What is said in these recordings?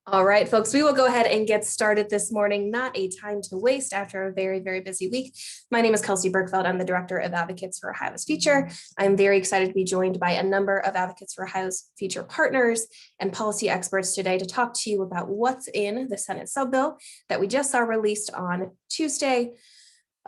All right, folks, we will go ahead and get started this morning. Not a time to waste after a very, very busy week. My name is Kelsey Bergfeld. I'm the Director of Advocates for Ohio's Future. I'm very excited to be joined by a number of Advocates for Ohio's Future partners and policy experts today to talk to you about what's in the Senate subbill that we just saw released on Tuesday.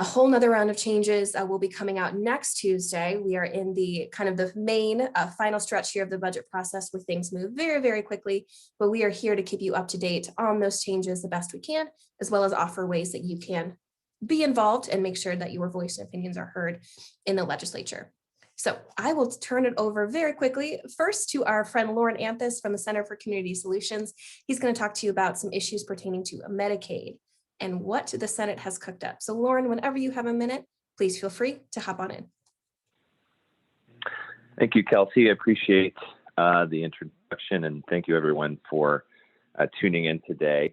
A whole nother round of changes will be coming out next Tuesday. We are in the kind of the main final stretch here of the budget process where things move very, very quickly, but we are here to keep you up to date on those changes the best we can, as well as offer ways that you can be involved and make sure that your voice and opinions are heard in the legislature. So I will turn it over very quickly first to our friend Loren Anthes from the Center for Community Solutions. He's going to talk to you about some issues pertaining to Medicaid and what the Senate has cooked up. So Loren, whenever you have a minute, please feel free to hop on in. Thank you, Kelsey. I appreciate the introduction, and thank you everyone for tuning in today.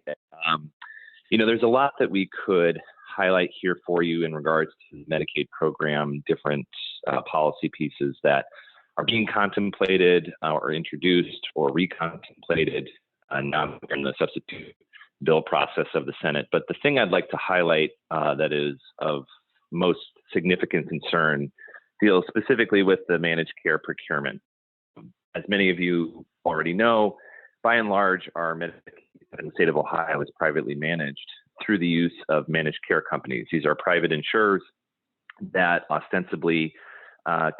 There's a lot that we could highlight here for you in regards to the Medicaid program, different policy pieces that are being contemplated or introduced or recontemplated now in the substitute bill process of the Senate. But the thing I'd like to highlight that is of most significant concern deals specifically with the managed care procurement. As many of you already know, by and large, our Medicaid in the state of Ohio is privately managed through the use of managed care companies. These are private insurers that ostensibly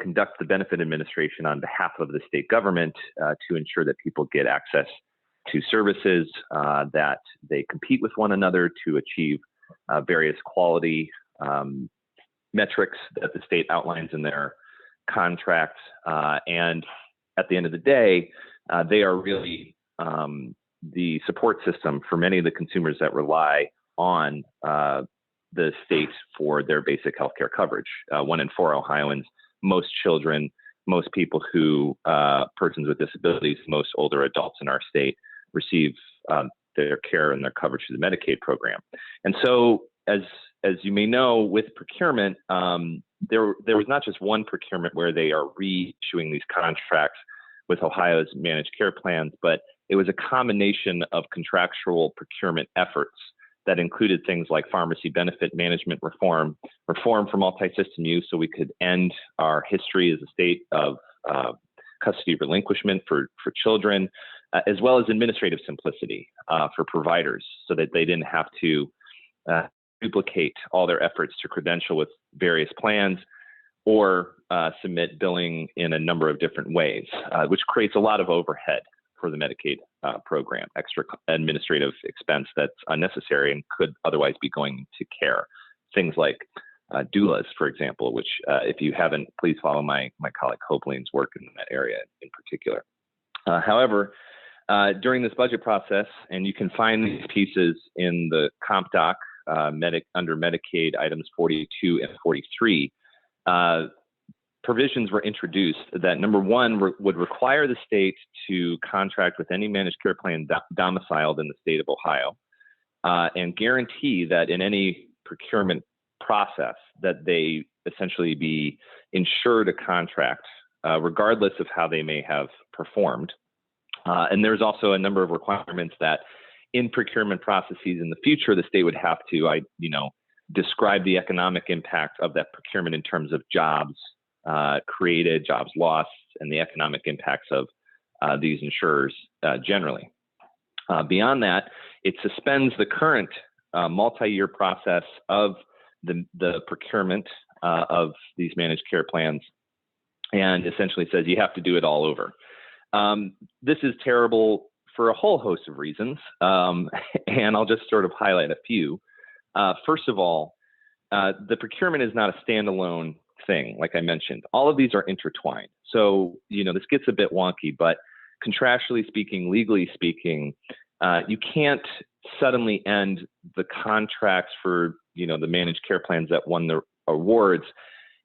conduct the benefit administration on behalf of the state government to ensure that people get access to services, that they compete with one another to achieve various quality metrics that the state outlines in their contracts. And at the end of the day, they are really the support system for many of the consumers that rely on the state for their basic healthcare coverage. 1 in 4 Ohioans, most children, most people who, persons with disabilities, most older adults in our state receive their care and their coverage through the Medicaid program. And so, as you may know, with procurement, there was not just one procurement where they are reissuing these contracts with Ohio's managed care plans, but it was a combination of contractual procurement efforts that included things like pharmacy benefit management reform for multi-system use, so we could end our history as a state of custody relinquishment for children, as well as administrative simplicity for providers, so that they didn't have to duplicate all their efforts to credential with various plans or submit billing in a number of different ways, which creates a lot of overhead for the Medicaid program, extra administrative expense that's unnecessary and could otherwise be going to care. Things like doulas, for example, which if you haven't, please follow my colleague Coplein's work in that area in particular. However, during this budget process, and you can find these pieces in the comp doc under Medicaid items 42 and 43, provisions were introduced that, number one, would require the state to contract with any managed care plan domiciled in the state of Ohio, and guarantee that in any procurement process that they essentially be insured a contract, regardless of how they may have performed. And there's also a number of requirements that in procurement processes in the future, the state would have to, describe the economic impact of that procurement in terms of jobs created, jobs lost, and the economic impacts of these insurers generally. Beyond that, it suspends the current multi-year process of the procurement of these managed care plans, and essentially says you have to do it all over. This is terrible for a whole host of reasons, and I'll just sort of highlight a few. First of all, the procurement is not a standalone thing, like I mentioned. All of these are intertwined. So, this gets a bit wonky, but contractually speaking, legally speaking, you can't suddenly end the contracts for, the managed care plans that won the awards,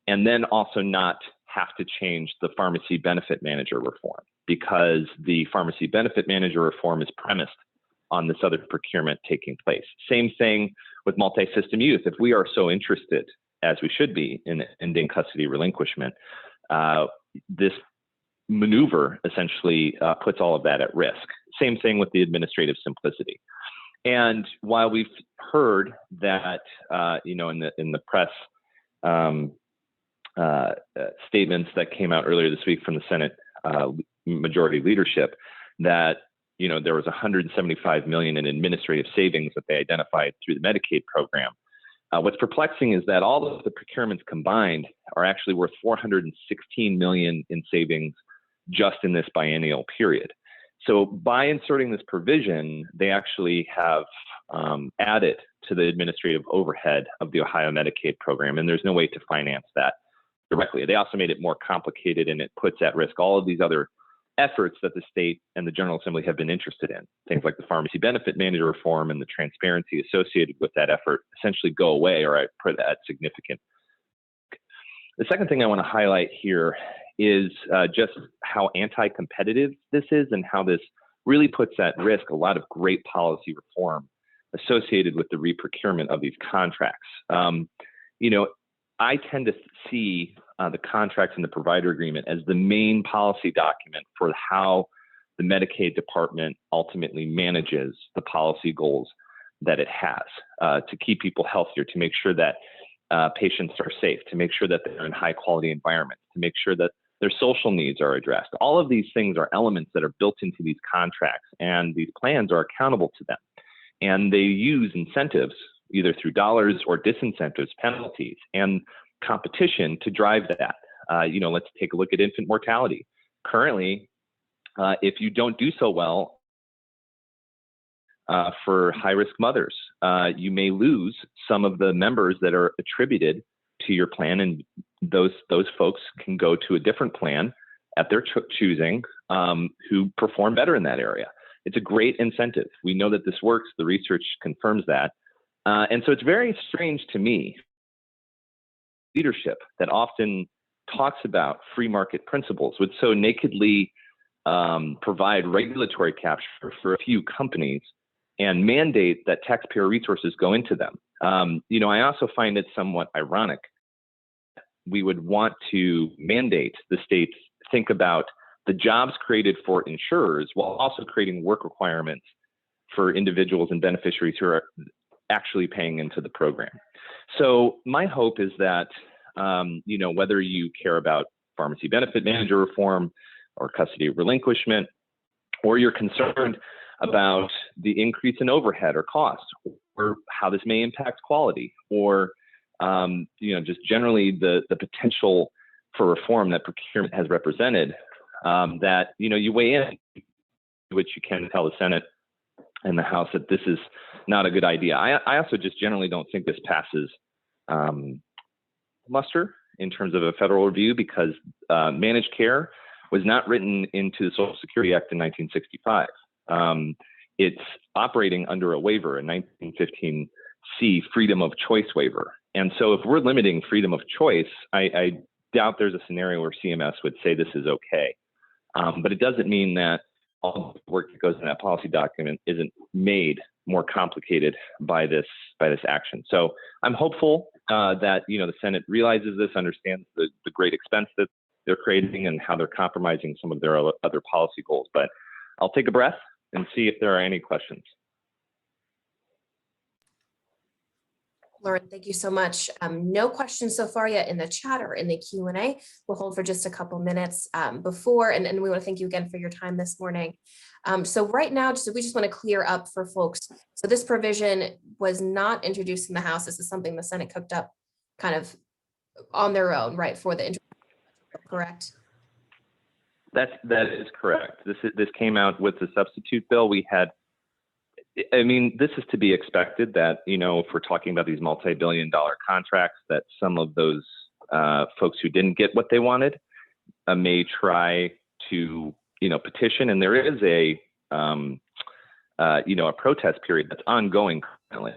and then also not have to change the pharmacy benefit manager reform, because the pharmacy benefit manager reform is premised on this other procurement taking place. Same thing with multi-system youth. If we are so interested, as we should be, in ending custody relinquishment, this maneuver essentially puts all of that at risk. same thing with the administrative simplicity. And while we've heard that, in the press statements that came out earlier this week from the Senate majority leadership, that there was $175 million in administrative savings that they identified through the Medicaid program. What's perplexing is that all of the procurements combined are actually worth $416 million in savings just in this biennial period. So by inserting this provision, they actually have added to the administrative overhead of the Ohio Medicaid program, and there's no way to finance that directly. They also made it more complicated, and it puts at risk all of these other efforts that the state and the General Assembly have been interested in. Things like the pharmacy benefit manager reform and the transparency associated with that effort essentially go away, or I put at significant. The second thing I want to highlight here is just how anti-competitive this is, and how this really puts at risk a lot of great policy reform associated with the reprocurement of these contracts. I tend to see the contracts and the provider agreement as the main policy document for how the Medicaid department ultimately manages the policy goals that it has to keep people healthier, to make sure that patients are safe, to make sure that they're in high quality environments, to make sure that their social needs are addressed. All of these things are elements that are built into these contracts, and these plans are accountable to them. And they use incentives, either through dollars or disincentives, penalties, and competition to drive that. Let's take a look at infant mortality. Currently, if you don't do so well for high-risk mothers, you may lose some of the members that are attributed to your plan, and those folks can go to a different plan at their choosing who perform better in that area. It's a great incentive. We know that this works. The research confirms that. And so it's very strange to me, leadership that often talks about free market principles would so nakedly provide regulatory capture for a few companies and mandate that taxpayer resources go into them. I also find it somewhat ironic. We would want to mandate the states think about the jobs created for insurers while also creating work requirements for individuals and beneficiaries who are actually paying into the program. So my hope is that, whether you care about pharmacy benefit manager reform or custody relinquishment, or you're concerned about the increase in overhead or cost, or how this may impact quality, or just generally the potential for reform that procurement has represented, that you weigh in, which you can tell the Senate and the House that this is not a good idea. I also just generally don't think this passes muster in terms of a federal review, because managed care was not written into the Social Security Act in 1965. It's operating under a waiver, a 1915C freedom of choice waiver. And so if we're limiting freedom of choice, I doubt there's a scenario where CMS would say this is okay. But it doesn't mean that all the work that goes in that policy document isn't made more complicated by this action. So I'm hopeful that the Senate realizes this, understands the great expense that they're creating and how they're compromising some of their other policy goals. But I'll take a breath and see if there are any questions. Loren, thank you so much. No questions so far yet in the chat or in the Q&A. We'll hold for just a couple minutes before, and we want to thank you again for your time this morning. So right now, we just want to clear up for folks. So this provision was not introduced in the House. This is something the Senate cooked up kind of on their own, right, for the correct? That is correct. This came out with the substitute bill. This is to be expected that, if we're talking about these multi-billion-dollar contracts, that some of those folks who didn't get what they wanted may try to, petition. And there is a protest period that's ongoing currently.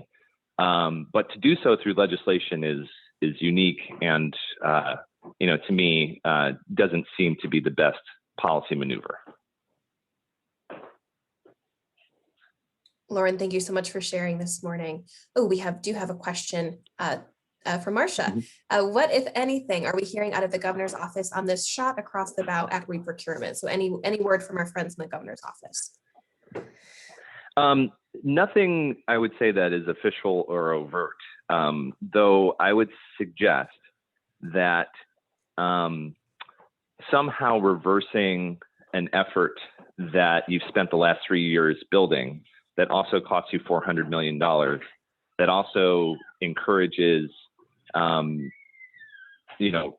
But to do so through legislation is unique, and, to me, doesn't seem to be the best policy maneuver. Loren, thank you so much for sharing this morning. Oh, we do have a question from Marcia. What, if anything, are we hearing out of the governor's office on this shot across the bow at reprocurement? So any word from our friends in the governor's office? Nothing I would say that is official or overt, though I would suggest that somehow reversing an effort that you've spent the last 3 years building that also costs you $400 million, that also encourages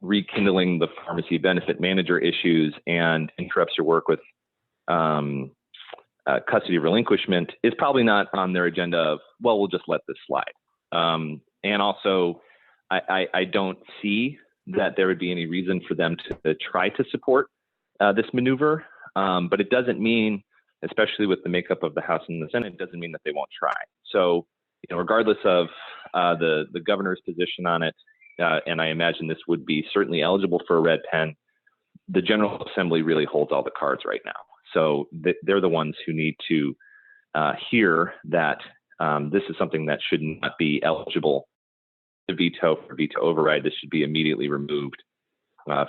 rekindling the pharmacy benefit manager issues and interrupts your work with custody relinquishment is probably not on their agenda of, well, we'll just let this slide. And also, I don't see that there would be any reason for them to try to support this maneuver, but it doesn't mean, especially with the makeup of the House and the Senate, it doesn't mean that they won't try. So, regardless of the governor's position on it, and I imagine this would be certainly eligible for a red pen, the General Assembly really holds all the cards right now. So they're the ones who need to hear that this is something that should not be eligible to veto or veto override. This should be immediately removed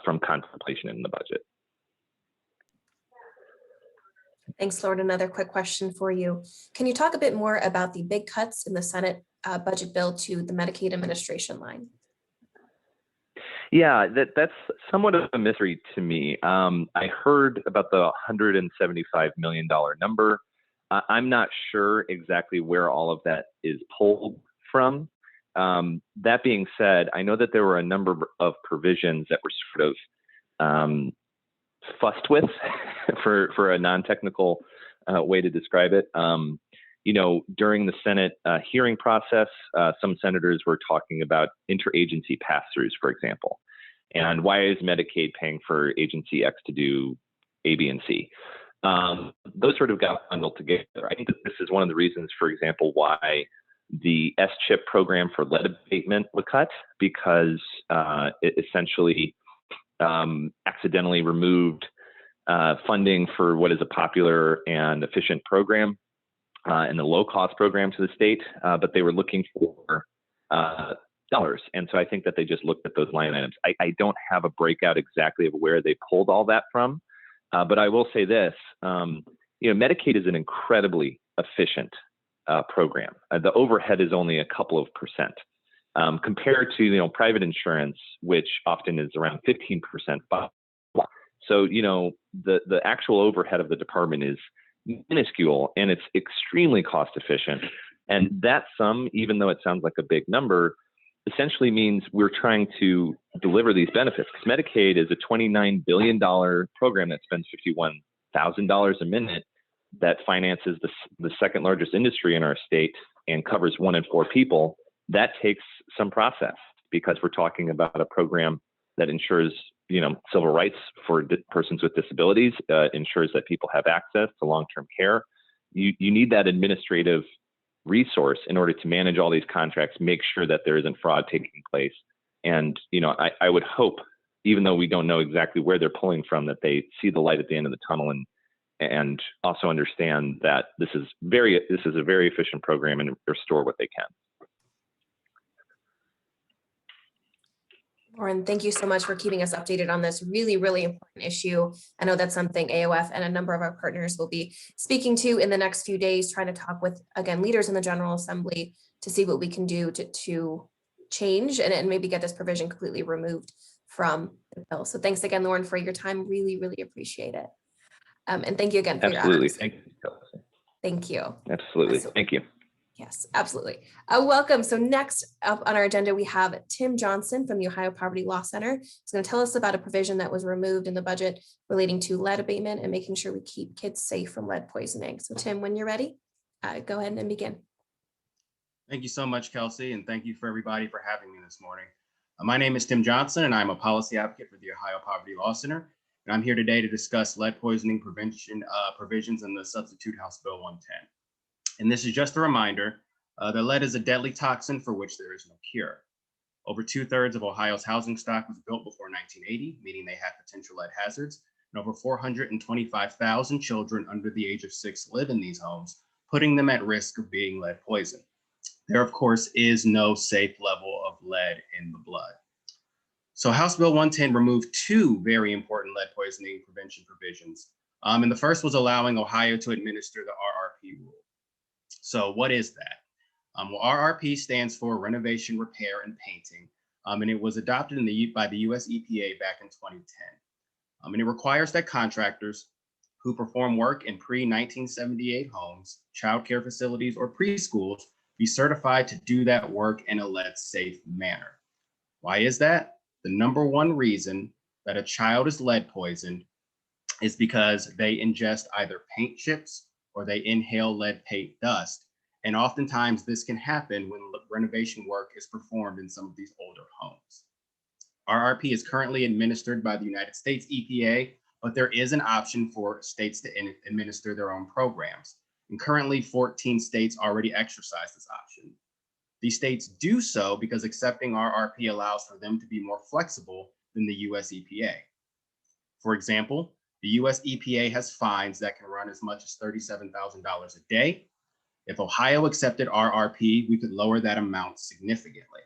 from contemplation in the budget. Thanks, Lord. Another quick question for you. Can you talk a bit more about the big cuts in the Senate budget bill to the Medicaid administration line? Yeah, that's somewhat of a mystery to me. I heard about the $175 million number. I'm not sure exactly where all of that is pulled from. That being said, I know that there were a number of provisions that were sort of fussed with, for a non-technical way to describe it. During the Senate hearing process, some senators were talking about interagency pass-throughs, for example. And why is Medicaid paying for agency X to do A, B, and C? Those sort of got bundled together. I think that this is one of the reasons, for example, why the S-CHIP program for lead abatement was cut, because it essentially accidentally removed funding for what is a popular and efficient program and the low-cost program to the state, but they were looking for dollars. And so I think that they just looked at those line items. I don't have a breakout exactly of where they pulled all that from, but I will say this, Medicaid is an incredibly efficient program. The overhead is only a couple of percent compared to, private insurance, which often is around 15%. So, the actual overhead of the department is minuscule and it's extremely cost efficient. And that sum, even though it sounds like a big number, essentially means we're trying to deliver these benefits. Because Medicaid is a $29 billion program that spends $51,000 a minute, that finances the second largest industry in our state and covers 1 in 4 people. That takes some process, because we're talking about a program that ensures civil rights for persons with disabilities, ensures that people have access to long-term care. You need that administrative resource in order to manage all these contracts, make sure that there isn't fraud taking place. And, I would hope, even though we don't know exactly where they're pulling from, that they see the light at the end of the tunnel and also understand that this is a very efficient program and restore what they can. Loren, thank you so much for keeping us updated on this really, really important issue. I know that's something AOF and a number of our partners will be speaking to in the next few days, trying to talk with, again, leaders in the General Assembly to see what we can do to change and maybe get this provision completely removed from the bill. So thanks again, Loren, for your time. Really, really appreciate it. And thank you again for your advocacy. Thank you. Thank you. Absolutely. Thank you. Yes, absolutely. Welcome. So next up on our agenda, we have Tim Johnson from the Ohio Poverty Law Center. He's going to tell us about a provision that was removed in the budget relating to lead abatement and making sure we keep kids safe from lead poisoning. So Tim, when you're ready, go ahead and begin. Thank you so much, Kelsey, and thank you for everybody for having me this morning. My name is Tim Johnson, and I'm a policy advocate for the Ohio Poverty Law Center. And I'm here today to discuss lead poisoning prevention provisions in the substitute House Bill 110. And this is just a reminder that lead is a deadly toxin for which there is no cure. Over 2/3 of Ohio's housing stock was built before 1980, meaning they had potential lead hazards. And over 425,000 children under the age of 6 live in these homes, putting them at risk of being lead poisoned. There, of course, is no safe level of lead in the blood. So House Bill 110 removed 2 very important lead poisoning prevention provisions. And the first was allowing Ohio to administer the RRP rule. So what is that? Well, RRP stands for Renovation, Repair, and Painting, and it was adopted by the US EPA back in 2010. And it requires that contractors who perform work in pre-1978 homes, childcare facilities, or preschools be certified to do that work in a lead-safe manner. Why is that? The number one reason that a child is lead poisoned is because they ingest either paint chips or they inhale lead paint dust. And oftentimes this can happen when renovation work is performed in some of these older homes. RRP is currently administered by the United States EPA, but there is an option for states to administer their own programs. And currently 14 states already exercise this option. These states do so because accepting RRP allows for them to be more flexible than the US EPA. For example, the US EPA has fines that can run as much as $37,000 a day. If Ohio accepted RRP, we could lower that amount significantly.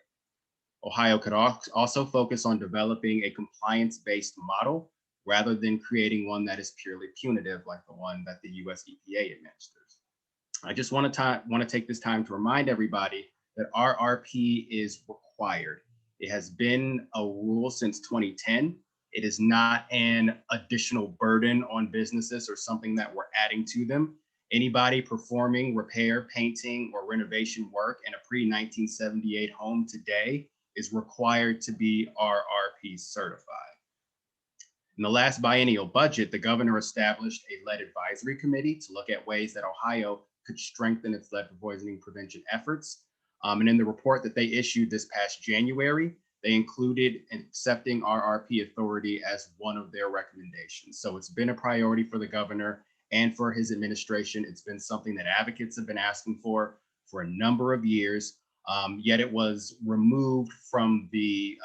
Ohio could also focus on developing a compliance-based model rather than creating one that is purely punitive like the one that the US EPA administers. I just want to take this time to remind everybody that RRP is required. It has been a rule since 2010. It is not an additional burden on businesses or something that we're adding to them. Anybody performing repair, painting, or renovation work in a pre-1978 home today is required to be RRP certified. In the last biennial budget, the governor established a lead advisory committee to look at ways that Ohio could strengthen its lead poisoning prevention efforts. And in the report that they issued this past January, they included accepting RRP authority as one of their recommendations. So it's been a priority for the governor and for his administration. It's been something that advocates have been asking for a number of years, yet it was removed from the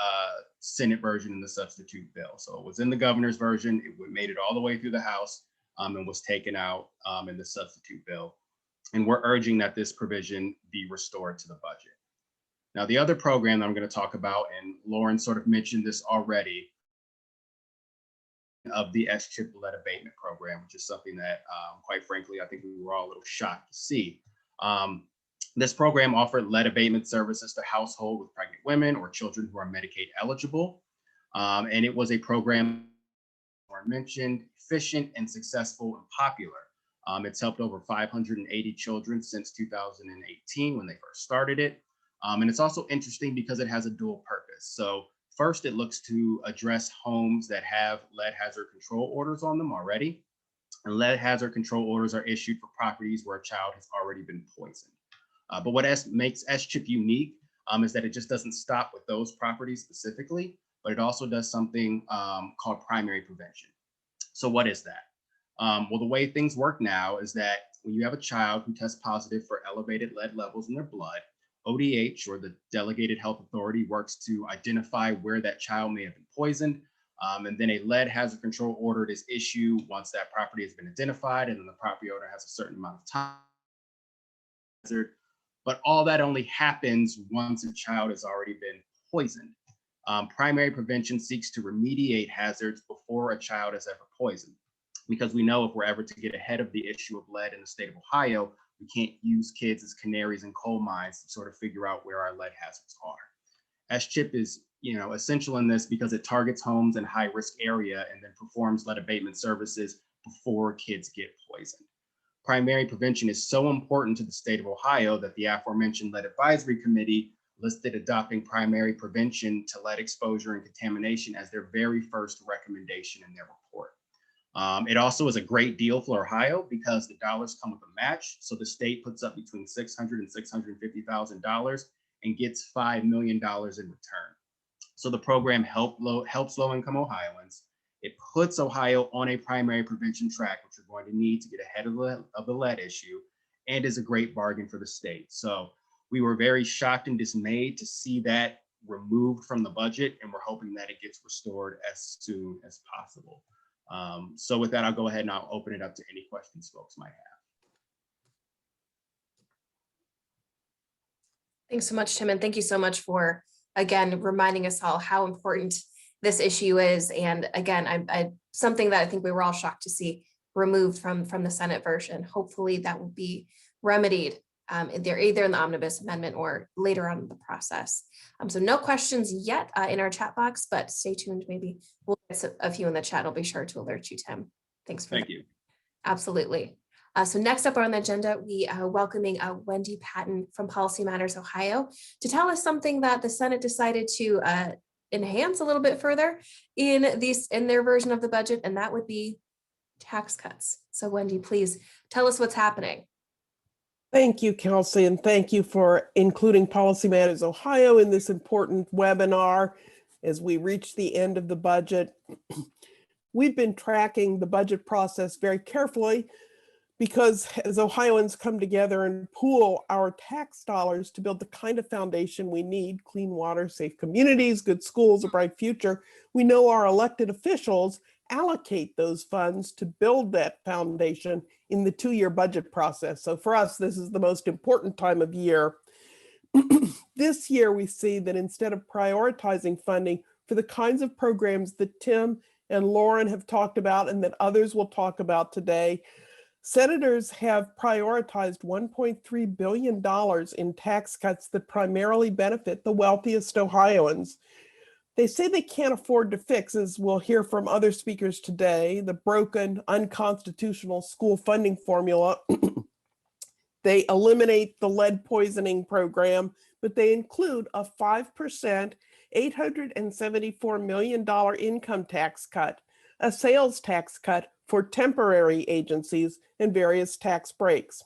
Senate version in the substitute bill. So it was in the governor's version, it made it all the way through the House and was taken out in the substitute bill. And we're urging that this provision be restored to the budget. Now, the other program that I'm going to talk about, and Loren sort of mentioned this already, of the SCHIP lead abatement program, which is something that, quite frankly, I think we were all a little shocked to see. This program offered lead abatement services to households with pregnant women or children who are Medicaid eligible. And it was a program, as mentioned, efficient and successful and popular. It's helped over 580 children since 2018 when they first started it. And it's also interesting because it has a dual purpose. So first, it looks to address homes that have lead hazard control orders on them already. And lead hazard control orders are issued for properties where a child has already been poisoned. But what makes SCHIP unique is that it just doesn't stop with those properties specifically, but it also does something called primary prevention. So what is that? Well, the way things work now is that when you have a child who tests positive for elevated lead levels in their blood, ODH, or the Delegated Health Authority, works to identify where that child may have been poisoned. And then a lead hazard control order is issued once that property has been identified, and then the property owner has a certain amount of time. But all that only happens once a child has already been poisoned. Primary prevention seeks to remediate hazards before a child is ever poisoned, because we know if we're ever to get ahead of the issue of lead in the state of Ohio, we can't use kids as canaries in coal mines to sort of figure out where our lead hazards are. SCHIP is, essential in this because it targets homes in high-risk area and then performs lead abatement services before kids get poisoned. Primary prevention is so important to the state of Ohio that the aforementioned Lead Advisory Committee listed adopting primary prevention to lead exposure and contamination as their very first recommendation in their report. It also is a great deal for Ohio because the dollars come with a match. So the state puts up between $600,000 and $650,000 and gets $5 million in return. So the program helps low-income Ohioans. It puts Ohio on a primary prevention track, which we're going to need to get ahead of the lead issue, and is a great bargain for the state. So we were very shocked and dismayed to see that removed from the budget, and we're hoping that it gets restored as soon as possible. So with that, I'll go ahead and I'll open it up to any questions folks might have. Thanks so much, Tim, and thank you so much for, again, reminding us all how important this issue is. And again, something that I think we were all shocked to see removed from the Senate version. Hopefully that will be remedied either in the omnibus amendment or later on in the process. So no questions yet in our chat box, but stay tuned. Maybe we'll get a few in the chat. I'll be sure to alert you, Tim. Thanks for Thank you. Absolutely. So next up on the agenda, we are welcoming Wendy Patton from Policy Matters Ohio to tell us something that the Senate decided to enhance a little bit further in their version of the budget, and that would be tax cuts. So Wendy, please tell us what's happening. Thank you, Kelsey, and thank you for including Policy Matters Ohio in this important webinar as we reach the end of the budget. We've been tracking the budget process very carefully because as Ohioans come together and pool our tax dollars to build the kind of foundation we need, clean water, safe communities, good schools, a bright future, we know our elected officials allocate those funds to build that foundation in the two-year budget process. So for us, this is the most important time of year. This year, we see that instead of prioritizing funding for the kinds of programs that Tim and Loren have talked about and that others will talk about today, senators have prioritized $1.3 billion in tax cuts that primarily benefit the wealthiest Ohioans. They say they can't afford to fix, as we'll hear from other speakers today, the broken, unconstitutional school funding formula. They eliminate the lead poisoning program, but they include a 5%, $874 million income tax cut, a sales tax cut for temporary agencies, and various tax breaks.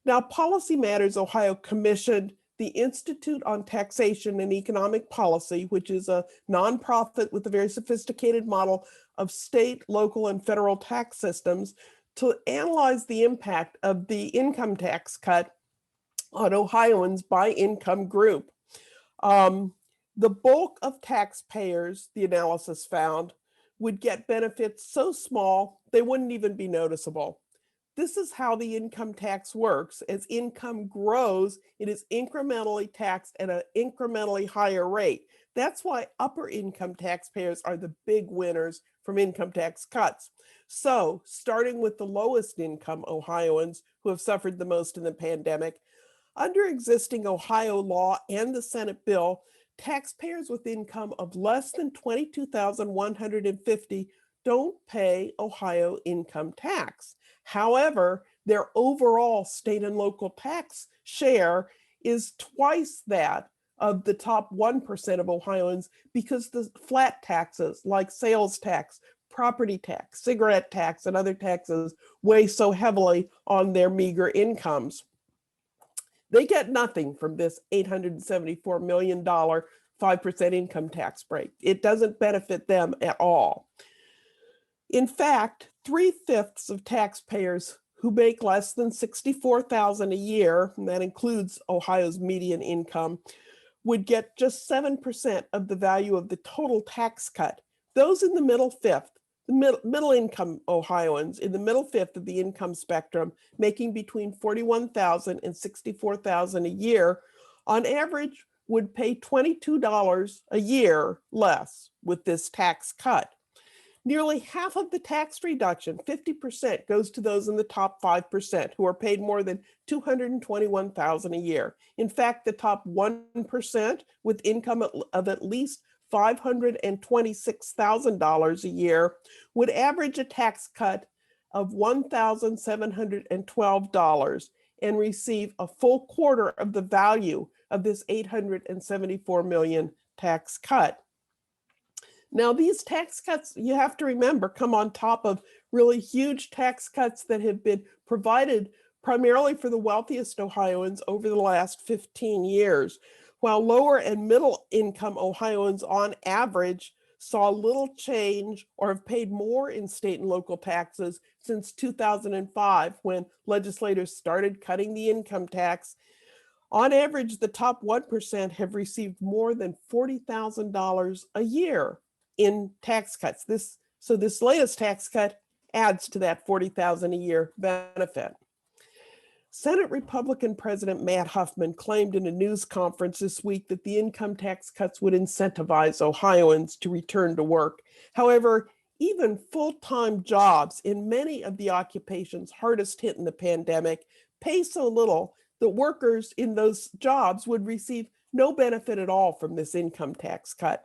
Now, Policy Matters Ohio commissioned the Institute on Taxation and Economic Policy, which is a nonprofit with a very sophisticated model of state, local, and federal tax systems, to analyze the impact of the income tax cut on Ohioans by income group. The bulk of taxpayers, the analysis found, would get benefits so small they wouldn't even be noticeable. This is how the income tax works. As income grows, it is incrementally taxed at an incrementally higher rate. That's why upper income taxpayers are the big winners from income tax cuts. So, starting with the lowest income Ohioans who have suffered the most in the pandemic, under existing Ohio law and the Senate bill, taxpayers with income of less than $22,150 don't pay Ohio income tax. However, their overall state and local tax share is twice that of the top 1% of Ohioans because the flat taxes like sales tax, property tax, cigarette tax, and other taxes weigh so heavily on their meager incomes. They get nothing from this $874 million 5% income tax break. It doesn't benefit them at all. In fact, 3/5 of taxpayers who make less than $64,000 a year, and that includes Ohio's median income, would get just 7% of the value of the total tax cut. Those in the middle fifth, the middle income Ohioans in the middle fifth of the income spectrum, making between $41,000 and $64,000 a year, on average would pay $22 a year less with this tax cut. Nearly half of the tax reduction, 50%, goes to those in the top 5% who are paid more than $221,000 a year. In fact, the top 1% with income of at least $526,000 a year would average a tax cut of $1,712 and receive a full quarter of the value of this $874 million tax cut. Now, these tax cuts, you have to remember, come on top of really huge tax cuts that have been provided primarily for the wealthiest Ohioans over the last 15 years, while lower and middle income Ohioans on average saw little change or have paid more in state and local taxes since 2005, when legislators started cutting the income tax. On average, the top 1% have received more than $40,000 a year in tax cuts. This latest tax cut adds to that $40,000 a year benefit. Senate Republican President Matt Huffman claimed in a news conference this week that the income tax cuts would incentivize Ohioans to return to work. However, Even full-time jobs in many of the occupations hardest hit in the pandemic pay so little that workers in those jobs would receive no benefit at all from this income tax cut.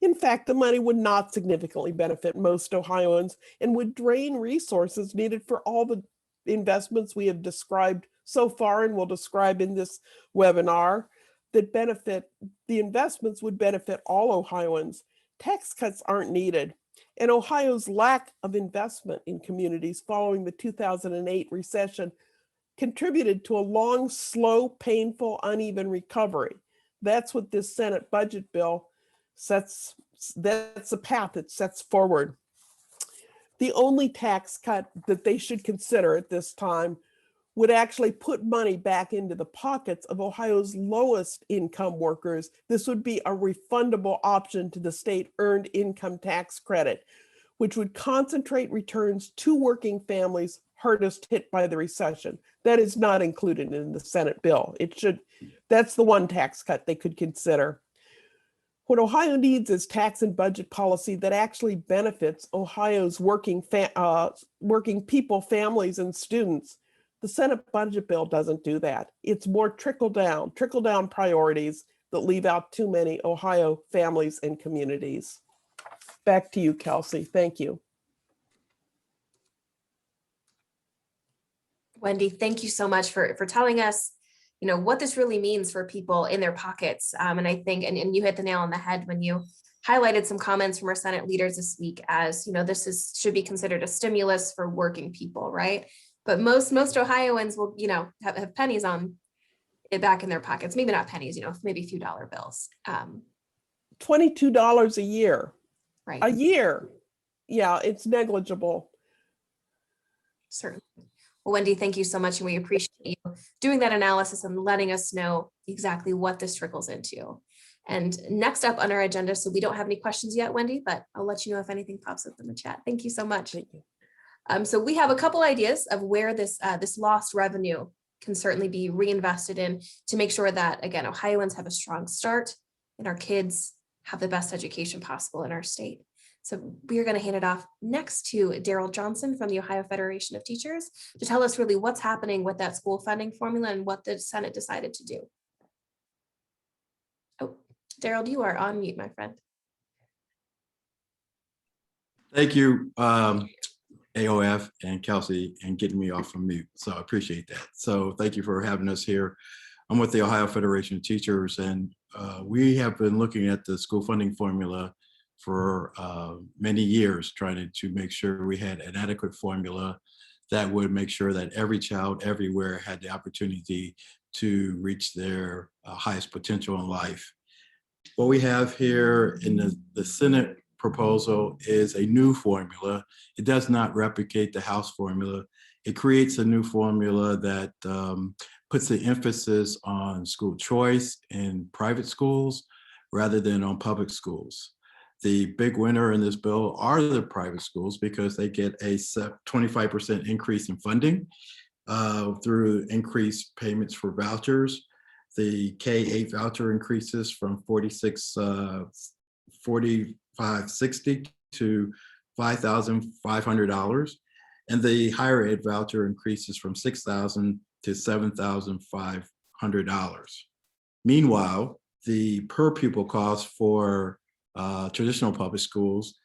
In fact, the money would not significantly benefit most Ohioans and would drain resources needed for all the investments we have described so far and will describe in this webinar that benefit. The investments would benefit all Ohioans. Tax cuts aren't needed. And Ohio's lack of investment in communities following the 2008 recession contributed to a long, slow, painful, uneven recovery. That's what this Senate budget bill sets, that's the path it sets forward. The only tax cut that they should consider at this time would actually put money back into the pockets of Ohio's lowest income workers. This would be a refundable option to the state earned income tax credit, which would concentrate returns to working families hardest hit by the recession. That is not included in the Senate bill. That's the one tax cut they could consider. What Ohio needs is tax and budget policy that actually benefits Ohio's working people, families, and students. The Senate budget bill doesn't do that. It's more trickle down priorities that leave out too many Ohio families and communities. Back to you, Kelsey. Thank you. Wendy, thank you so much for telling us, what this really means for people in their pockets. And I think, and you hit the nail on the head when you highlighted some comments from our Senate leaders this week as, this should be considered a stimulus for working people, right? But most Ohioans will, have pennies on it back in their pockets. Maybe not pennies, maybe a few dollar bills. $22 a year. Right. A year. Yeah, it's negligible. Certainly. Well, Wendy, thank you so much. And we appreciate you doing that analysis and letting us know exactly what this trickles into. And next up on our agenda, so we don't have any questions yet, Wendy, but I'll let you know if anything pops up in the chat. Thank you so much. Thank you. So we have a couple ideas of where this lost revenue can certainly be reinvested in to make sure that, again, Ohioans have a strong start and our kids have the best education possible in our state. So we are going to hand it off next to Darold Johnson from the Ohio Federation of Teachers to tell us really what's happening with that school funding formula and what the Senate decided to do. Oh, Darold, you are on mute, my friend. Thank you, AOF and Kelsey, and getting me off from mute. So I appreciate that. So thank you for having us here. I'm with the Ohio Federation of Teachers, and we have been looking at the school funding formula for many years, trying to make sure we had an adequate formula that would make sure that every child everywhere had the opportunity to reach their highest potential in life. What we have here in the Senate proposal is a new formula. It does not replicate the House formula. It creates a new formula that puts the emphasis on school choice in private schools rather than on public schools. The big winner in this bill are the private schools because they get a 25% increase in funding through increased payments for vouchers. The K-8 voucher increases from $4,560 to $5,500, and the higher ed voucher increases from $6,000 to $7,500. Meanwhile, the per pupil cost for traditional public schools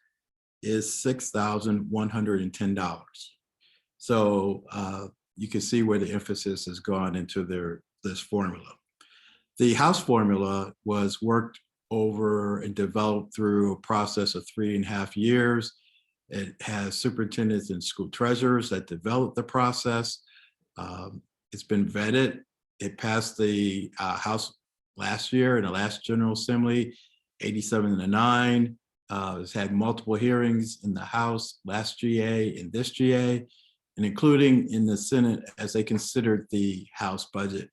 is $6,110. So you can see where the emphasis has gone into this formula. The House formula was worked over and developed through a process of 3.5 years. It has superintendents and school treasurers that developed the process. It's been vetted. It passed the House last year in the last General Assembly, 87-9. It's had multiple hearings in the House, last GA and this GA, and including in the Senate as they considered the House budget.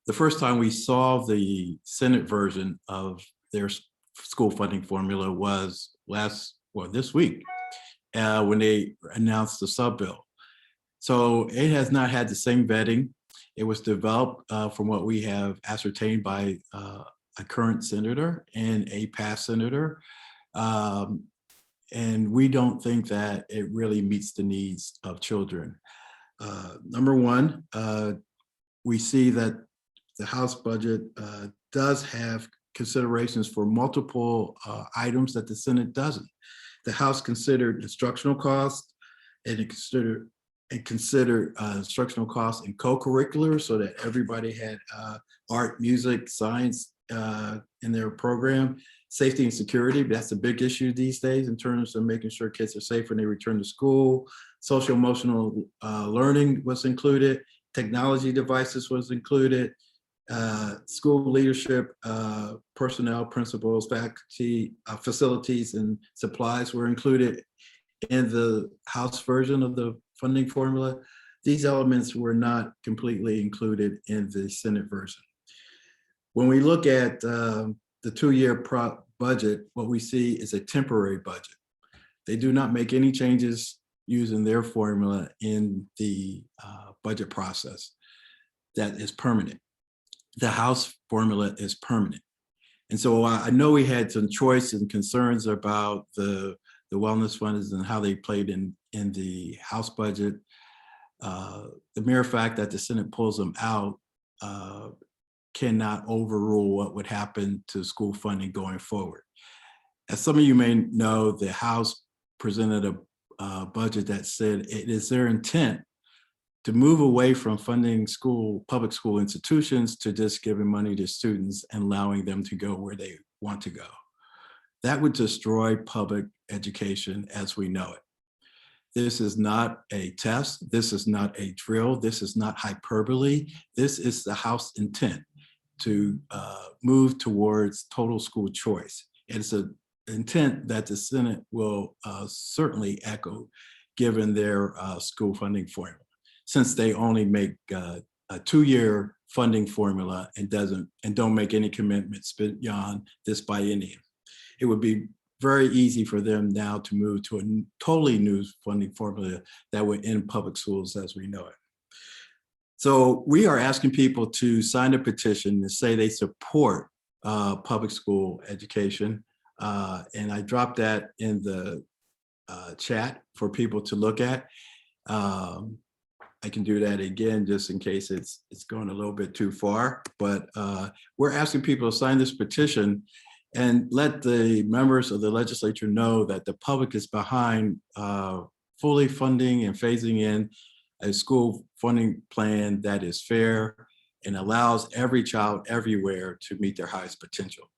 The first time we saw the Senate version of their school funding formula was this week when they announced the sub-bill. So it has not had the same vetting. It was developed from what we have ascertained by a current senator and a past senator. And we don't think that it really meets the needs of children. Number one, we see that the House budget does have considerations for multiple items that the Senate doesn't. The House considered instructional costs and it considered instructional costs in co-curricular so that everybody had art, music, science in their program. Safety and security, that's a big issue these days in terms of making sure kids are safe when they return to school. Social emotional learning was included. Technology devices was included. School leadership, personnel, principals, faculty, facilities, and supplies were included in the House version of the funding formula. These elements were not completely included in the Senate version. When we look at the two-year budget, what we see is a temporary budget. They do not make any changes using their formula in the budget process. That is permanent. The House formula is permanent. And so I know we had some choice and concerns about the wellness funds and how they played in the House budget. The mere fact that the Senate pulls them out cannot overrule what would happen to school funding going forward. As some of you may know, the House presented a budget that said it is their intent to move away from funding public school institutions to just giving money to students and allowing them to go where they want to go. That would destroy public education as we know it. This is not a test. This is not a drill. This is not hyperbole. This is the House intent to move towards total school choice. And it's an intent that the Senate will certainly echo given their school funding formula, since they only make a two-year funding formula and don't make any commitments beyond this biennium. It would be very easy for them now to move to a totally new funding formula that would end public schools as we know it. So we are asking people to sign a petition to say they support public school education. And I dropped that in the chat for people to look at. I can do that again just in case it's going a little bit too far, but we're asking people to sign this petition and let the members of the legislature know that the public is behind fully funding and phasing in a school funding plan that is fair and allows every child everywhere to meet their highest potential.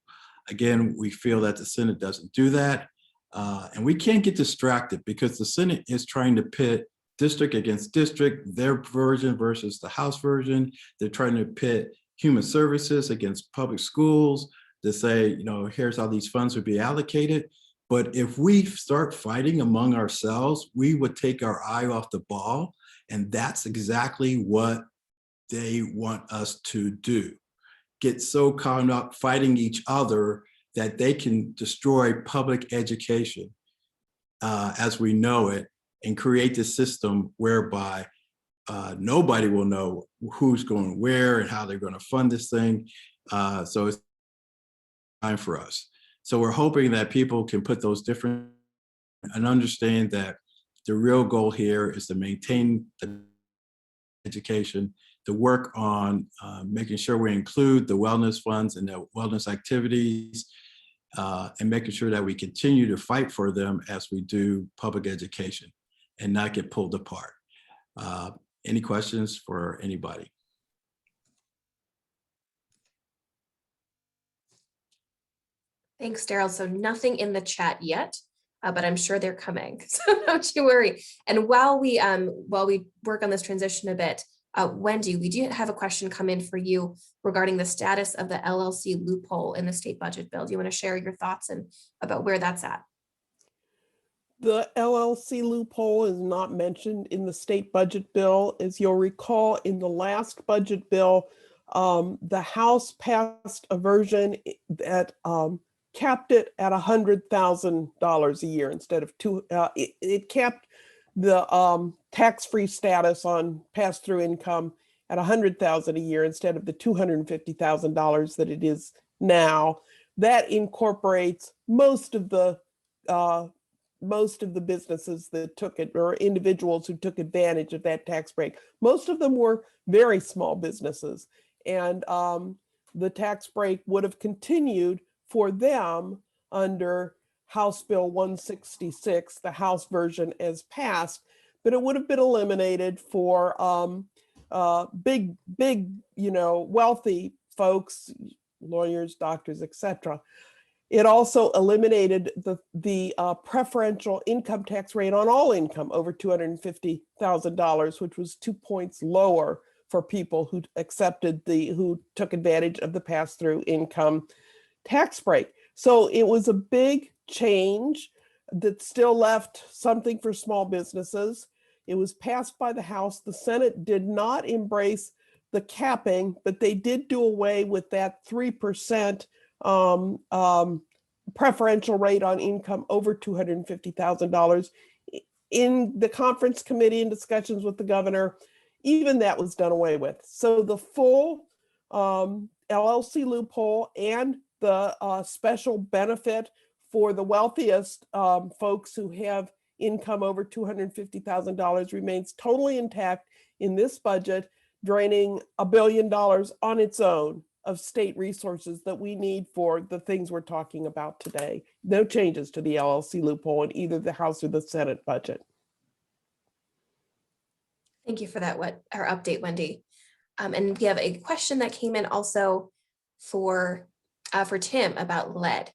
Again, we feel that the Senate doesn't do that. And we can't get distracted because the Senate is trying to pit district against district, their version versus the House version. They're trying to pit human services against public schools to say, you know, here's how these funds would be allocated. But if we start fighting among ourselves, we would take our eye off the ball. And that's exactly what they want us to do. Get so caught up fighting each other that they can destroy public education as we know it and create this system whereby nobody will know who's going where and how they're going to fund this thing. So it's time for us. So we're hoping that people can put those different and understand that the real goal here is to maintain the education, to work on making sure we include the wellness funds and the wellness activities, and making sure that we continue to fight for them as we do public education and not get pulled apart. Any questions for anybody? Thanks, Darold. So nothing in the chat yet, but I'm sure they're coming. So don't you worry. And while we work on this transition a bit, Wendy, we do have a question come in for you regarding the status of the LLC loophole in the state budget bill. Do you want to share your thoughts and about where that's at? The LLC loophole is not mentioned in the state budget bill. As you'll recall, in the last budget bill, the House passed a version that capped it at $100,000 a year instead of it capped the tax-free status on pass-through income at $100,000 a year instead of the $250,000 that it is now. That incorporates most of the most of the businesses that took it, or individuals who took advantage of that tax break. Most of them were very small businesses, and the tax break would have continued for them under House Bill 166, the House version as passed, but it would have been eliminated for big, wealthy folks, lawyers, doctors, etc. It also eliminated the preferential income tax rate on all income over $250,000, which was 2 points lower for people who who took advantage of the pass-through income tax break. So it was a big change that still left something for small businesses. It was passed by the House. The Senate did not embrace the capping, but they did do away with that 3% preferential rate on income over $250,000. In the conference committee and discussions with the governor, even that was done away with. So the full LLC loophole and the special benefit for the wealthiest folks who have income over $250,000 remains totally intact in this budget, draining $1 billion on its own of state resources that we need for the things we're talking about today. No changes to the LLC loophole in either the House or the Senate budget. Thank you for that our update, Wendy. And we have a question that came in also for Tim about lead.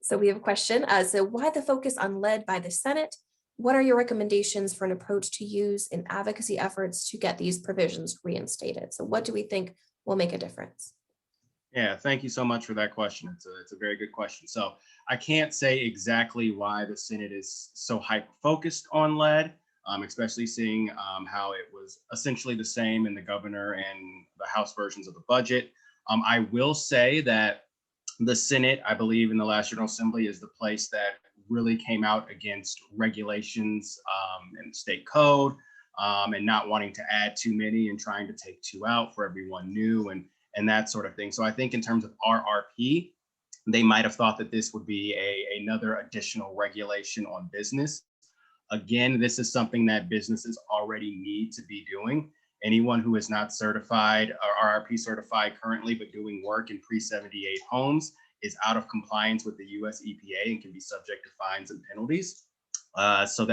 So we have a question. So why the focus on lead by the Senate? What are your recommendations for an approach to use in advocacy efforts to get these provisions reinstated? So what do we think will make a difference? Yeah, thank you so much for that question. It's a very good question. So I can't say exactly why the Senate is so hyper-focused on lead, especially seeing how it was essentially the same in the governor and the House versions of the budget. I will say that the Senate, I believe in the last General Assembly, is the place that really came out against regulations and state code and not wanting to add too many and trying to take two out for everyone new and that sort of thing. So I think in terms of RRP, they might have thought that this would be another additional regulation on business. Again, this is something that businesses already need to be doing. Anyone who is not certified or RRP certified currently, but doing work in pre-78 homes is out of compliance with the US EPA and can be subject to fines and penalties. So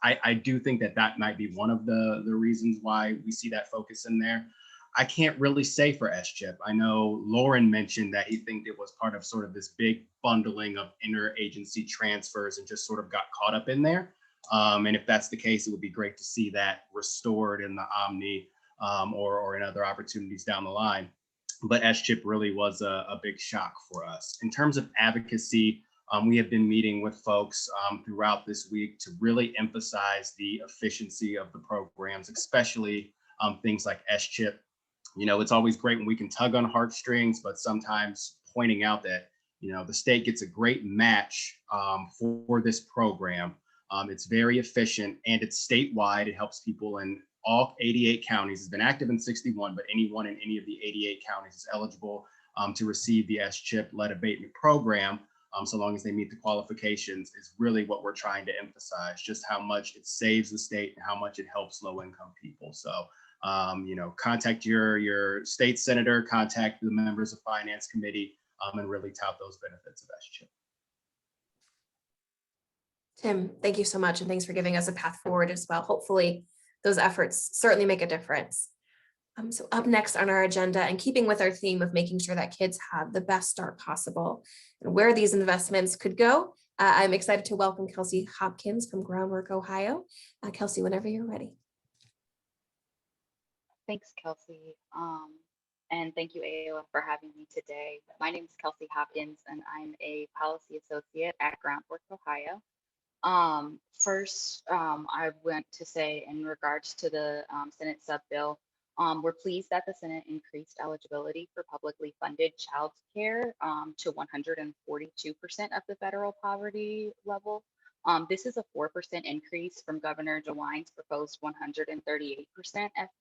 I do think that might be one of the reasons why we see that focus in there. I can't really say for SCHIP. I know Loren mentioned that he think it was part of sort of this big bundling of interagency transfers and just sort of got caught up in there. And if that's the case, it would be great to see that restored in the Omni or in other opportunities down the line. But SCHIP really was a big shock for us. In terms of advocacy, we have been meeting with folks throughout this week to really emphasize the efficiency of the programs, especially things like SCHIP. You know, it's always great when we can tug on heartstrings, but sometimes pointing out that, you know, the state gets a great match for this program. It's very efficient and it's statewide. It helps people in all 88 counties. It's been active in 61, but anyone in any of the 88 counties is eligible to receive the SCHIP lead abatement program, so long as they meet the qualifications, is really what we're trying to emphasize, just how much it saves the state and how much it helps low-income people. So, you know, contact your state senator, contact the members of Finance Committee, and really tout those benefits of SCHIP. Tim, thank you so much. And thanks for giving us a path forward as well. Hopefully those efforts certainly make a difference. So up next on our agenda, and keeping with our theme of making sure that kids have the best start possible and where these investments could go, I'm excited to welcome Kelsey Hopkins from Groundwork Ohio. Kelsey, whenever you're ready. Thanks, Kelsey. And thank you, AOF, for having me today. My name is Kelsey Hopkins, and I'm a policy associate at Groundwork Ohio. First, I want to say in regards to the Senate sub-bill, we're pleased that the Senate increased eligibility for publicly funded child care to 142% of the federal poverty level. This is a 4% increase from Governor DeWine's proposed 138%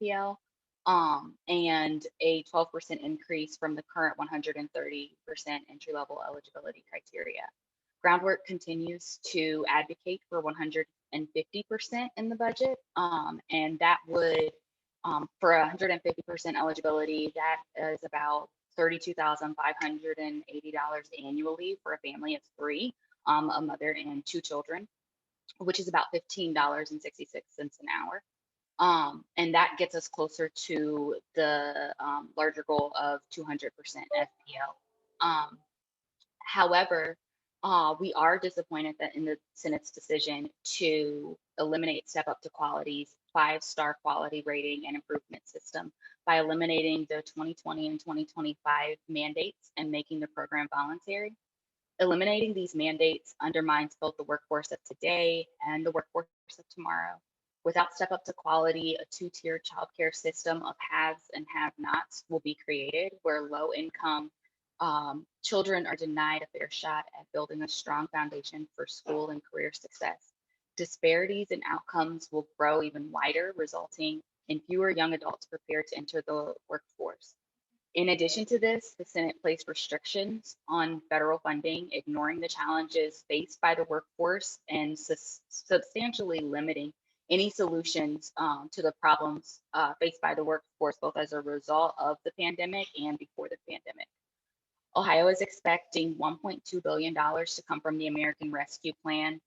FPL, and a 12% increase from the current 130% entry-level eligibility criteria. Groundwork continues to advocate for 150% in the budget, and that would, for 150% eligibility, that is about $32,580 annually for a family of 3, a mother and 2 children, which is about $15.66 an hour. And that gets us closer to the larger goal of 200% FPL. However, we are disappointed that in the Senate's decision to eliminate Step Up to Quality's 5-star quality rating and improvement system by eliminating the 2020 and 2025 mandates and making the program voluntary. Eliminating these mandates undermines both the workforce of today and the workforce of tomorrow. Without Step Up to Quality, a 2-tier childcare system of haves and have-nots will be created, where low-income children are denied a fair shot at building a strong foundation for school and career success. Disparities in outcomes will grow even wider, resulting in fewer young adults prepared to enter the workforce. In addition to this, the Senate placed restrictions on federal funding, ignoring the challenges faced by the workforce and substantially limiting any solutions to the problems faced by the workforce, both as a result of the pandemic and before the pandemic. Ohio is expecting $1.2 billion to come from the American Rescue Plan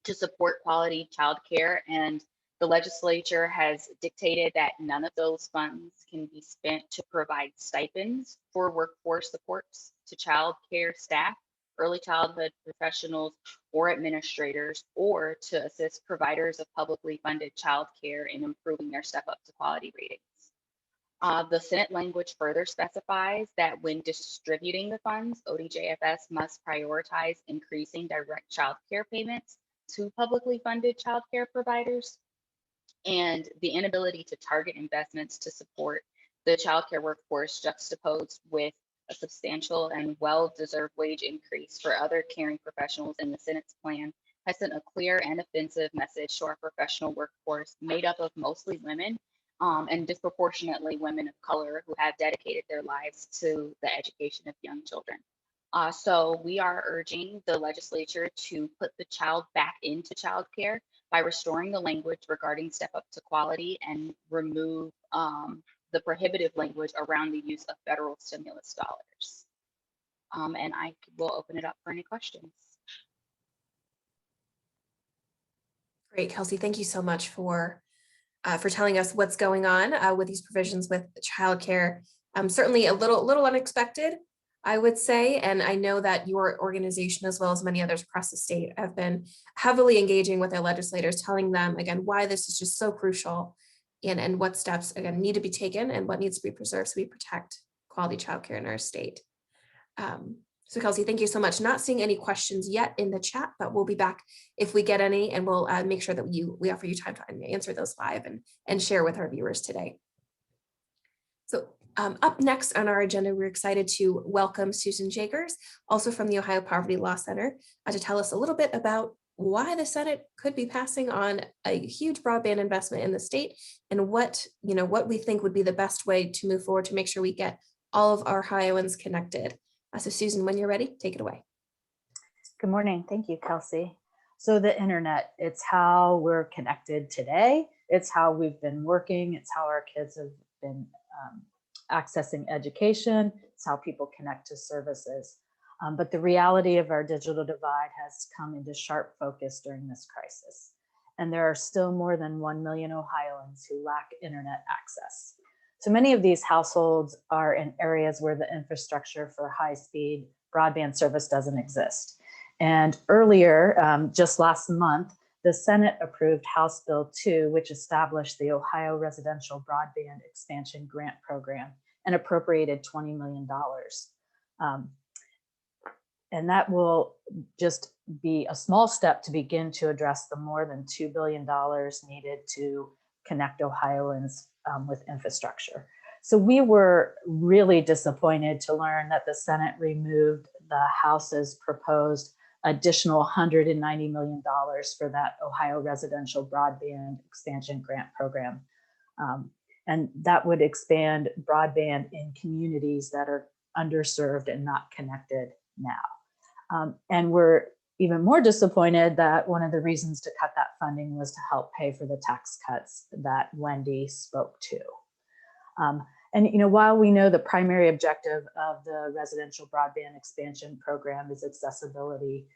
to support quality childcare, and the legislature has dictated that none of those funds can be spent to provide stipends for workforce supports to childcare staff, early childhood professionals, or administrators, or to assist providers of publicly funded childcare in improving their Step Up to Quality ratings. The Senate language further specifies that when distributing the funds, ODJFS must prioritize increasing direct child care payments to publicly funded child care providers, and the inability to target investments to support the child care workforce juxtaposed with a substantial and well-deserved wage increase for other caring professionals in the Senate's plan has sent a clear and offensive message to our professional workforce made up of mostly women, and disproportionately women of color who have dedicated their lives to the education of young children. So we are urging the legislature to put the child back into childcare by restoring the language regarding Step Up to Quality and remove the prohibitive language around the use of federal stimulus dollars. And I will open it up for any questions. Great, Kelsey, thank you so much for telling us what's going on with these provisions with childcare. Certainly a little unexpected, I would say, and I know that your organization, as well as many others across the state, have been heavily engaging with their legislators, telling them, again, why this is just so crucial and what steps, again, need to be taken and what needs to be preserved so we protect quality childcare in our state. So Kelsey, thank you so much. Not seeing any questions yet in the chat, but we'll be back if we get any, and we'll make sure that we offer you time to answer those live and share with our viewers today. So up next on our agenda, we're excited to welcome Susan Jagers, also from the Ohio Poverty Law Center, to tell us a little bit about why the Senate could be passing on a huge broadband investment in the state, and what we think would be the best way to move forward to make sure we get all of our Ohioans connected. So Susan, when you're ready, take it away. Good morning. Thank you, Kelsey. So the internet, it's how we're connected today. It's how we've been working. It's how our kids have been accessing education. It's how people connect to services. But the reality of our digital divide has come into sharp focus during this crisis. And there are still more than 1 million Ohioans who lack internet access. So many of these households are in areas where the infrastructure for high-speed broadband service doesn't exist. And earlier, just last month, the Senate approved House Bill 2, which established the Ohio Residential Broadband Expansion Grant Program and appropriated $20 million. And that will just be a small step to begin to address the more than $2 billion needed to connect Ohioans with infrastructure. So we were really disappointed to learn that the Senate removed the House's proposed additional $190 million for that Ohio Residential Broadband Expansion Grant Program. And that would expand broadband in communities that are underserved and not connected now. And we're even more disappointed that one of the reasons to cut that funding was to help pay for the tax cuts that Wendy spoke to. And while we know the primary objective of the residential broadband expansion program is accessibility,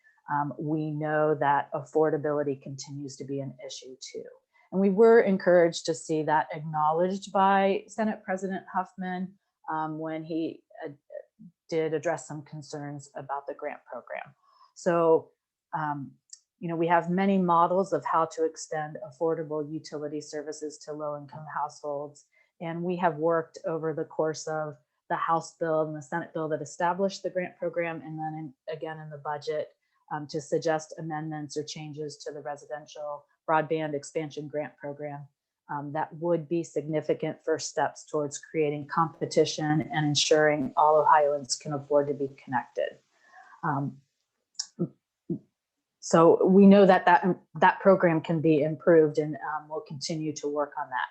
we know that affordability continues to be an issue too. And we were encouraged to see that acknowledged by Senate President Huffman when he did address some concerns about the grant program. So, we have many models of how to extend affordable utility services to low-income households. And we have worked over the course of the House bill and the Senate bill that established the grant program, and then again in the budget to suggest amendments or changes to the residential broadband expansion grant program that would be significant first steps towards creating competition and ensuring all Ohioans can afford to be connected. So we know that program can be improved, and we'll continue to work on that.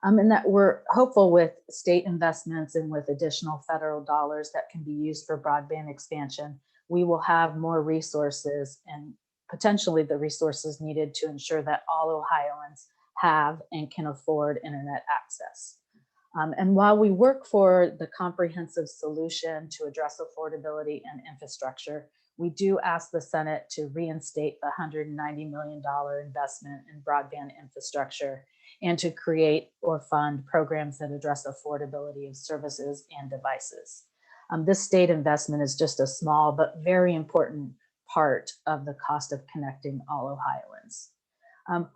And that we're hopeful with state investments and with additional federal dollars that can be used for broadband expansion, we will have more resources and potentially the resources needed to ensure that all Ohioans have and can afford internet access. And while we work for the comprehensive solution to address affordability and infrastructure, we do ask the Senate to reinstate the $190 million investment in broadband infrastructure and to create or fund programs that address affordability of services and devices. This state investment is just a small but very important part of the cost of connecting all Ohioans.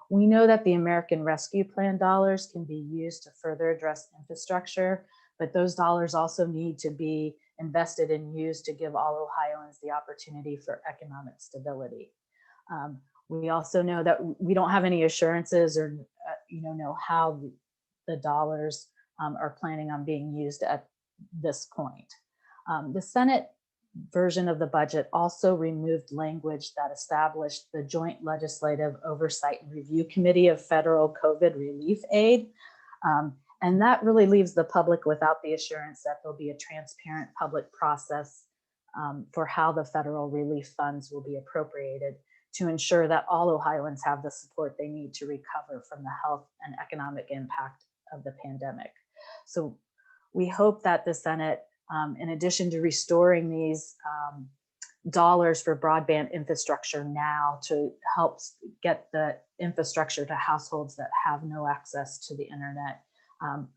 We know that the American Rescue Plan dollars can be used to further address infrastructure, but those dollars also need to be invested and used to give all Ohioans the opportunity for economic stability. We also know that we don't have any assurances or know how the dollars are planning on being used at this point. The Senate version of the budget also removed language that established the Joint Legislative Oversight and Review Committee of Federal COVID Relief Aid. And that really leaves the public without the assurance that there'll be a transparent public process for how the federal relief funds will be appropriated to ensure that all Ohioans have the support they need to recover from the health and economic impact of the pandemic. So we hope that the Senate, in addition to restoring these dollars for broadband infrastructure now to help get the infrastructure to households that have no access to the internet,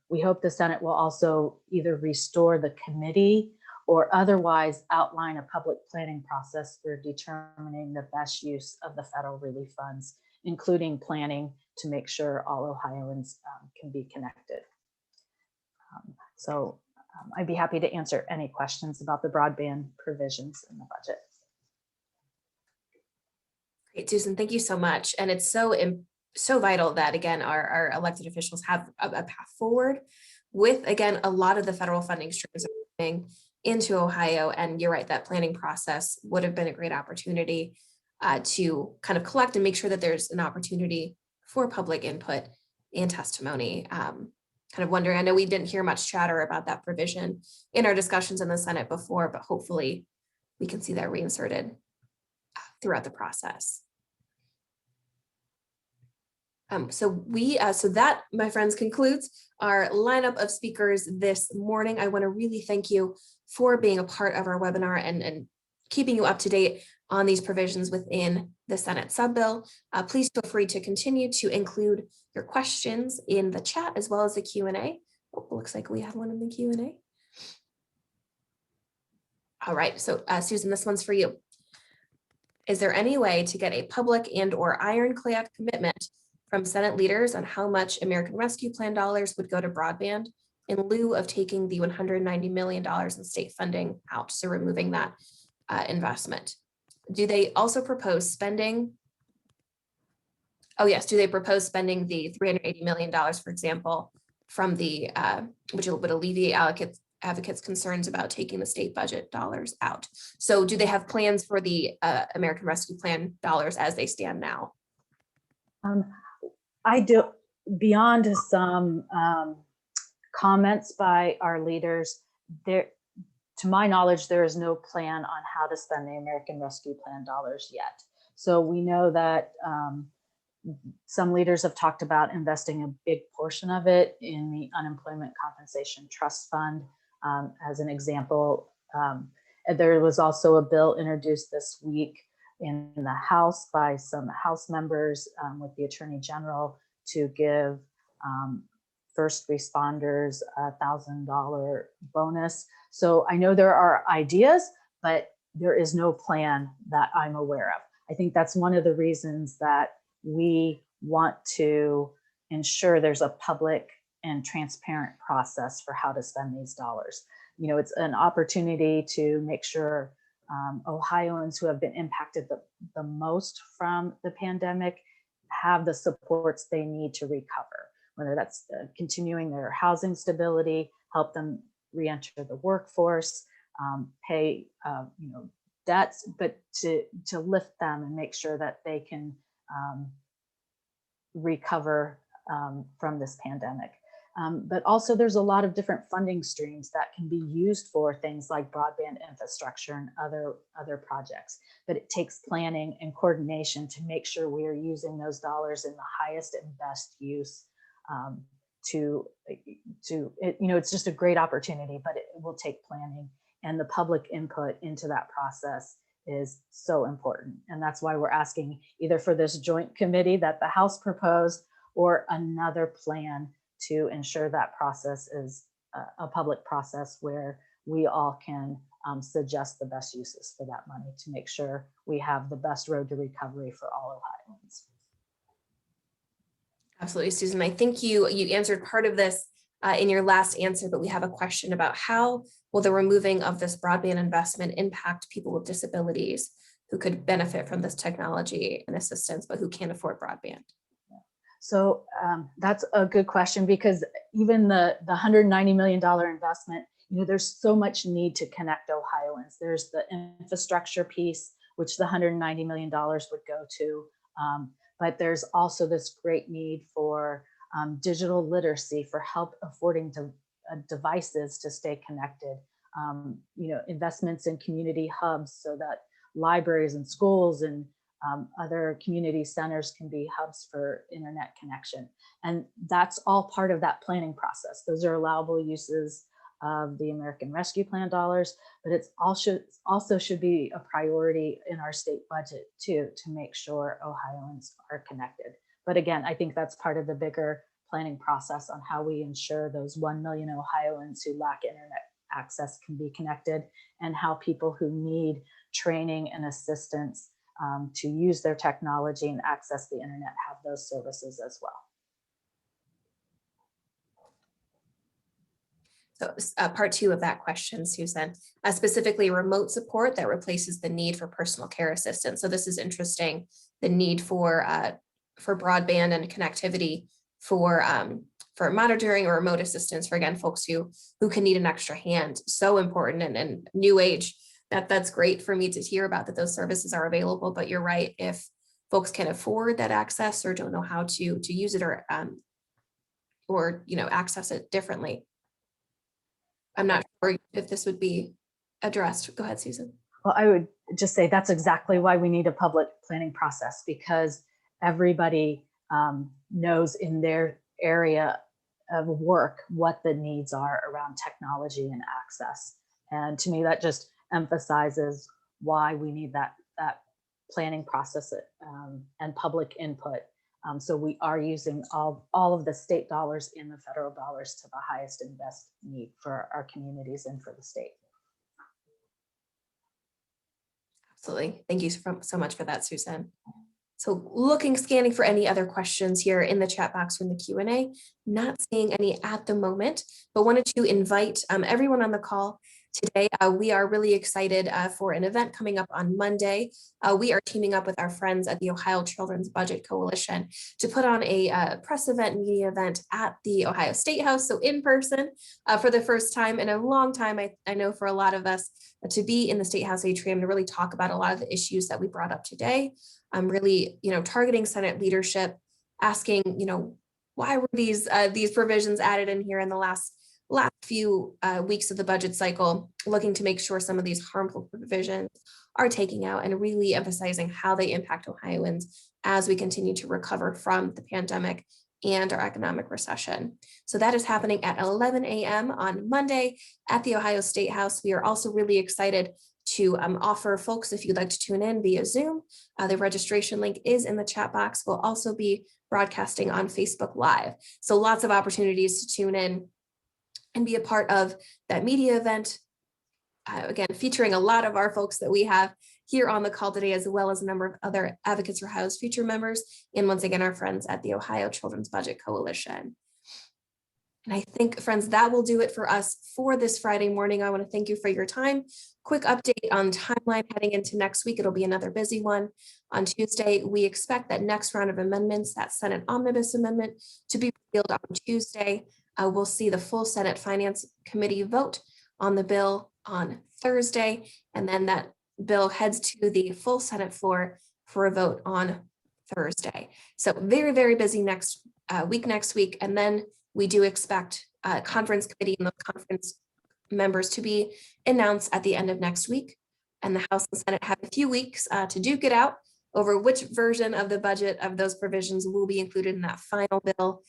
we hope the Senate will also either restore the committee or otherwise outline a public planning process for determining the best use of the federal relief funds, including planning to make sure all Ohioans can be connected. I'd be happy to answer any questions about the broadband provisions in the budget. Great, Susan, thank you so much. And it's so vital that, again, our elected officials have a path forward with, again, a lot of the federal funding streams coming into Ohio. And you're right, that planning process would have been a great opportunity to kind of collect and make sure that there's an opportunity for public input and testimony. Kind of wondering, I know we didn't hear much chatter about that provision in our discussions in the Senate before, but hopefully we can see that reinserted throughout the process. So that, my friends, concludes our lineup of speakers this morning. I want to really thank you for being a part of our webinar and keeping you up to date on these provisions within the Senate subbill. Please feel free to continue to include your questions in the chat as well as the Q&A. Oh, looks like we have one in the Q&A. All right, so Susan, this one's for you. Is there any way to get a public and/or ironclad commitment from Senate leaders on how much American Rescue Plan dollars would go to broadband in lieu of taking the $190 million in state funding out, so removing that investment? Do they also propose spending? Oh yes, do they propose spending the $380 million, for example, from the, which would alleviate advocates' concerns about taking the state budget dollars out? So do they have plans for the American Rescue Plan dollars as they stand now? I do, beyond some comments by our leaders, there, to my knowledge, there is no plan on how to spend the American Rescue Plan dollars yet. So we know that some leaders have talked about investing a big portion of it in the Unemployment Compensation Trust Fund. As an example, there was also a bill introduced this week in the House by some House members with the Attorney General to give first responders $1,000 bonus. So I know there are ideas, but there is no plan that I'm aware of. I think that's one of the reasons that we want to ensure there's a public and transparent process for how to spend these dollars. You know, it's an opportunity to make sure Ohioans who have been impacted the most from the pandemic have the supports they need to recover, whether that's continuing their housing stability, help them re-enter the workforce, pay debts, but to lift them and make sure that they can recover from this pandemic. But also there's a lot of different funding streams that can be used for things like broadband infrastructure and other projects. But it takes planning and coordination to make sure we are using those dollars in the highest and best use. It's just a great opportunity, but it will take planning, and the public input into that process is so important. And that's why we're asking either for this joint committee that the House proposed or another plan to ensure that process is a public process where we all can suggest the best uses for that money to make sure we have the best road to recovery for all Ohioans. Absolutely, Susan. I think you answered part of this in your last answer, but we have a question about how will the removing of this broadband investment impact people with disabilities who could benefit from this technology and assistance, but who can't afford broadband? So that's a good question, because even the $190 million investment, there's so much need to connect Ohioans. There's the infrastructure piece, which the $190 million would go to. But there's also this great need for digital literacy, for help affording devices to stay connected. Investments in community hubs so that libraries and schools and other community centers can be hubs for internet connection. And that's all part of that planning process. Those are allowable uses of the American Rescue Plan dollars, but it's also should be a priority in our state budget too, to make sure Ohioans are connected. But again, I think that's part of the bigger planning process on how we ensure those 1 million Ohioans who lack internet access can be connected, and how people who need training and assistance to use their technology and access the internet have those services as well. So part two of that question, Susan, specifically remote support that replaces the need for personal care assistance. So this is interesting, the need for broadband and connectivity for monitoring or remote assistance for, again, folks who can need an extra hand. So important and new age. That's great for me to hear about, that those services are available. But you're right, if folks can afford that access or don't know how to use it or access it differently, I'm not sure if this would be addressed. Go ahead, Susan. Well, I would just say that's exactly why we need a public planning process, because everybody knows in their area of work what the needs are around technology and access. And to me, that just emphasizes why we need that planning process and public input. So we are using all of the state dollars and the federal dollars to the highest and best need for our communities and for the state. Absolutely. Thank you so much for that, Susan. So scanning for any other questions here in the chat box from the Q&A, not seeing any at the moment, but wanted to invite everyone on the call today. We are really excited for an event coming up on Monday. We are teaming up with our friends at the Ohio Children's Budget Coalition to put on a press event, media event at the Ohio State House. So in person for the first time in a long time, I know for a lot of us, to be in the State House atrium to really talk about a lot of the issues that we brought up today. Really, targeting Senate leadership, asking, why were these provisions added in here in the last last few weeks of the budget cycle, looking to make sure some of these harmful provisions are taken out and really emphasizing how they impact Ohioans as we continue to recover from the pandemic and our economic recession. So that is happening at 11 a.m. on Monday at the Ohio State House. We are also really excited to offer folks, if you'd like to tune in via Zoom, the registration link is in the chat box. We'll also be broadcasting on Facebook Live. So lots of opportunities to tune in and be a part of that media event. Again, featuring a lot of our folks that we have here on the call today, as well as a number of other Advocates for Ohio's future members, and once again, our friends at the Ohio Children's Budget Coalition. And I think, friends, that will do it for us for this Friday morning. I want to thank you for your time. Quick update on timeline heading into next week. It'll be another busy one. On Tuesday, we expect that next round of amendments, that Senate Omnibus Amendment, to be revealed on Tuesday. We'll see the full Senate Finance Committee vote on the bill on Thursday, and then that bill heads to the full Senate floor for a vote on Thursday. So very, very busy next week. And then we do expect a conference committee and those conference members to be announced at the end of next week. And the House and Senate have a few weeks to duke it out over which version of the budget of those provisions will be included in that final bill,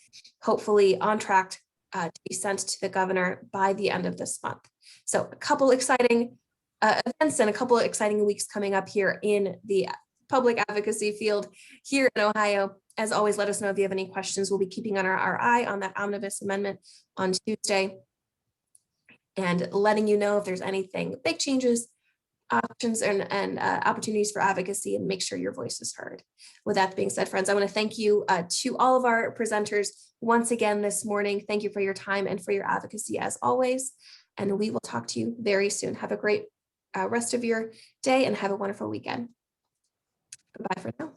hopefully on track to be sent to the governor by the end of this month. So a couple exciting events and a couple of exciting weeks coming up here in the public advocacy field here in Ohio. As always, let us know if you have any questions. We'll be keeping our eye on that omnibus amendment on Tuesday and letting you know if there's anything, big changes, options, and opportunities for advocacy, and make sure your voice is heard. With that being said, friends, I want to thank you to all of our presenters once again this morning. Thank you for your time and for your advocacy as always. And we will talk to you very soon. Have a great rest of your day and have a wonderful weekend. Bye for now.